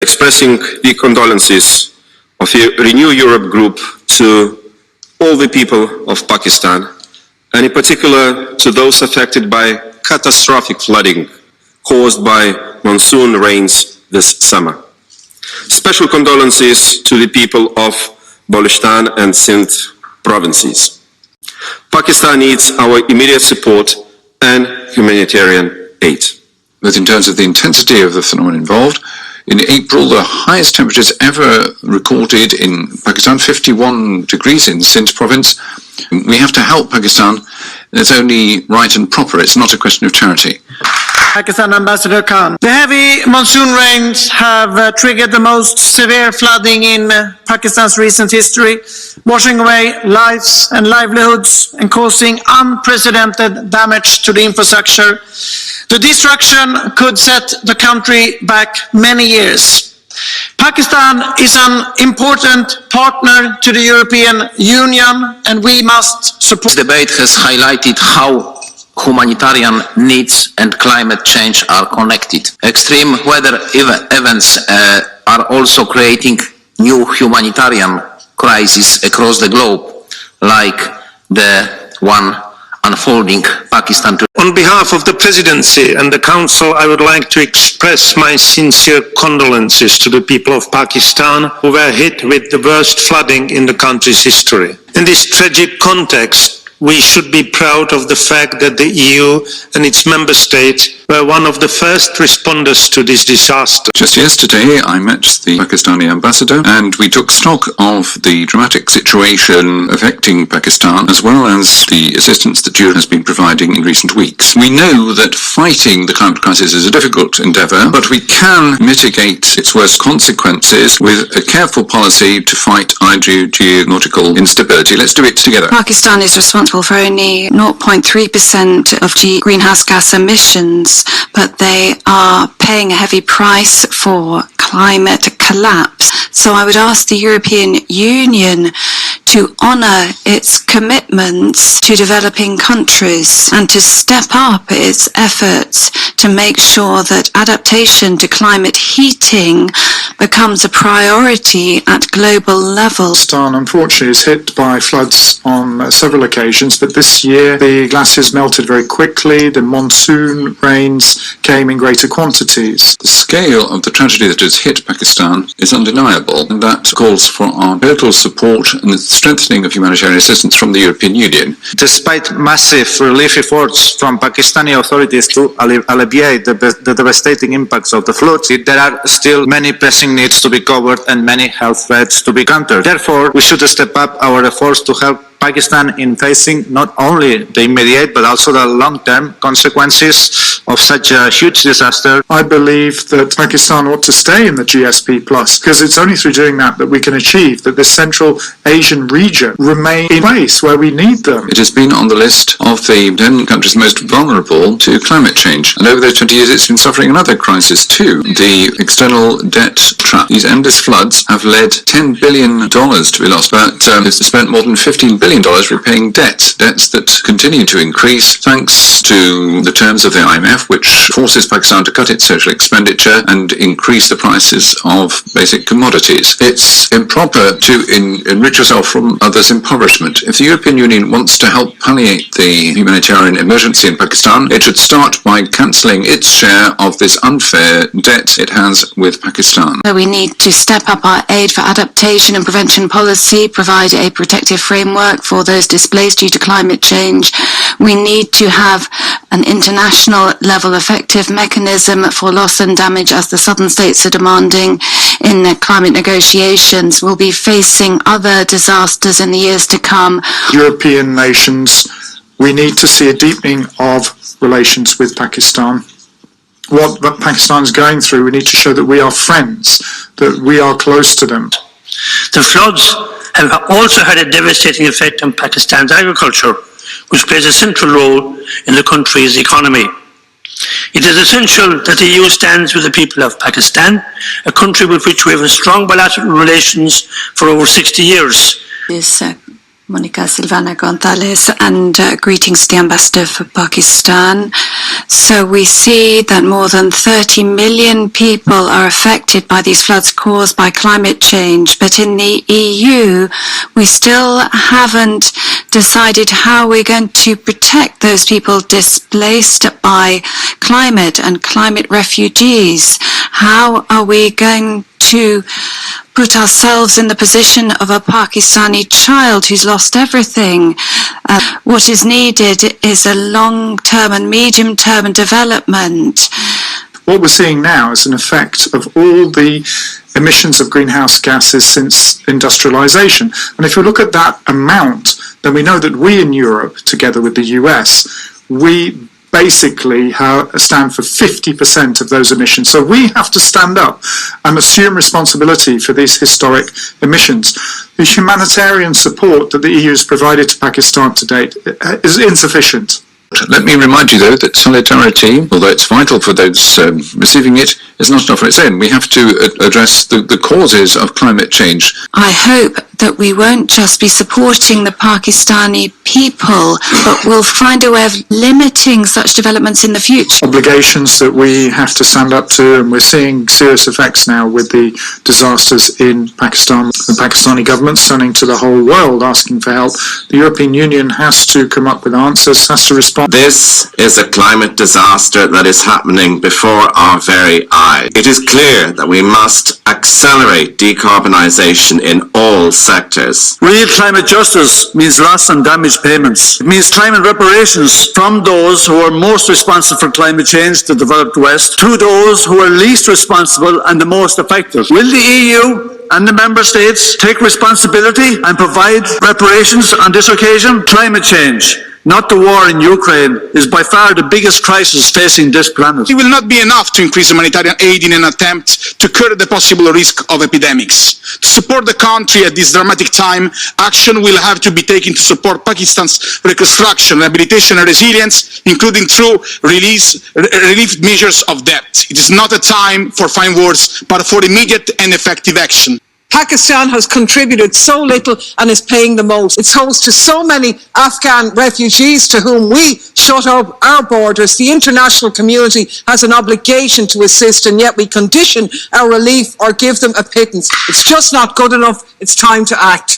expressing the condolences of the Renew Europe group to all the people of Pakistan, and in particular to those affected by catastrophic flooding caused by monsoon rains this summer. Special condolences to the people of Balochistan and Sindh provinces. Pakistan needs our immediate support and humanitarian aid. But in terms of the intensity of the phenomenon involved, in April, the highest temperatures ever recorded in Pakistan, 51 degrees in Sindh province. We have to help Pakistan. It's only right and proper. It's not a question of charity. Pakistan Ambassador Khan. The heavy monsoon rains have triggered the most severe flooding in Pakistan's recent history, washing away lives and livelihoods and causing unprecedented damage to the infrastructure. The destruction could set the country back many years. Pakistan is an important partner to the European Union, and we must support. This debate has highlighted how humanitarian needs and climate change are connected. Extreme weather events are also creating new humanitarian crises across the globe, like the one unfolding Pakistan. On behalf of the Presidency and the Council, I would like to express my sincere condolences to the people of Pakistan who were hit with the worst flooding in the country's history. In this tragic context, we should be proud of the fact that the EU and its member states were one of the first responders to this disaster. Just yesterday, I met the Pakistani ambassador and we took stock of the dramatic situation affecting Pakistan, as well as the assistance that Europe has been providing in recent weeks. We know that fighting the climate crisis is a difficult endeavour, but we can mitigate its worst consequences with a careful policy to fight hydrogeological instability. Let's do it together. Pakistan is responsible for only 0.3% of greenhouse gas emissions, but they are paying a heavy price for climate collapse. So I would ask the European Union to honour its commitments to developing countries and to step up its efforts to make sure that adaptation to climate heating becomes a priority at global level. Pakistan, unfortunately, is hit by floods on several occasions, but this year the glaciers melted very quickly, the monsoon rains came in greater quantities. The scale of the tragedy that has hit Pakistan is undeniable, and that calls for our total support and the strengthening of humanitarian assistance from the European Union. Despite massive relief efforts from Pakistani authorities to alleviate the devastating impacts of the floods, there are still many pressing needs to be covered and many health threats to be countered. Therefore, we should step up our efforts to help Pakistan in facing not only the immediate but also the long-term consequences of such a huge disaster. I believe that Pakistan ought to stay in the GSP+, because it's only through doing that that we can achieve that the Central Asian region remain in place where we need them. It has been on the list of the 10 countries most vulnerable to climate change, and over those 20 years it's been suffering another crisis too, the external debt trap. These endless floods have led $10 billion to be lost, but it's spent more than $15 billion repaying debts that continue to increase thanks to the terms of the IMF, which forces Pakistan to cut its social expenditure and increase the prices of basic commodities. It's improper to enrich yourself from others' impoverishment. If the European Union wants to help palliate the humanitarian emergency in Pakistan, it should start by cancelling its share of this unfair debt it has with Pakistan. We need to step up our aid for adaptation and prevention policy, provide a protective framework for those displaced due to climate change. We need to have an international level effective mechanism for loss and damage, as the southern states are demanding in the climate negotiations. We'll be facing other disasters in the years to come. European nations, we need to see a deepening of relations with Pakistan. What Pakistan is going through, we need to show that we are friends, that we are close to them. The floods have also had a devastating effect on Pakistan's agriculture, which plays a central role in the country's economy. It is essential that the EU stands with the people of Pakistan, a country with which we have strong bilateral relations for over 60 years. This Monica Silvana Gonzalez, and greetings to the Ambassador for Pakistan. So we see that more than 30 million people are affected by these floods caused by climate change, but in the EU we still haven't decided how we're going to protect those people displaced by climate and climate refugees. How are we going to put ourselves in the position of a Pakistani child who's lost everything? What is needed is a long-term and medium-term development. What we're seeing now is an effect of all the emissions of greenhouse gases since industrialization. And if you look at that amount, then we know that we in Europe, together with the US, we basically stand for 50% of those emissions. So we have to stand up and assume responsibility for these historic emissions. The humanitarian support that the EU has provided to Pakistan to date is insufficient. Let me remind you, though, that solidarity, although it's vital for those receiving it, is not enough on its own. We have to address the causes of climate change. I hope that we won't just be supporting the Pakistani people, but we'll find a way of limiting such developments in the future. Obligations that we have to stand up to, and we're seeing serious effects now with the disasters in Pakistan. The Pakistani government's turning to the whole world asking for help. The European Union has to come up with answers, has to respond. This is a climate disaster that is happening before our very eyes. It is clear that we must accelerate decarbonisation in all sectors. Real climate justice means loss and damage payments. It means climate reparations from those who are most responsible for climate change, the developed West, to those who are least responsible and the most affected. Will the EU and the member states take responsibility and provide reparations on this occasion? Climate change, not the war in Ukraine, is by far the biggest crisis facing this planet. It will not be enough to increase humanitarian aid in an attempt to curb the possible risk of epidemics. To support the country at this dramatic time, action will have to be taken to support Pakistan's reconstruction, rehabilitation and resilience, including through relief measures of debt. It is not a time for fine words, but for immediate and effective action. Pakistan has contributed so little and is paying the most. It's host to so many Afghan refugees to whom we shut up our borders. The international community has an obligation to assist, and yet we condition our relief or give them a pittance. It's just not good enough. It's time to act.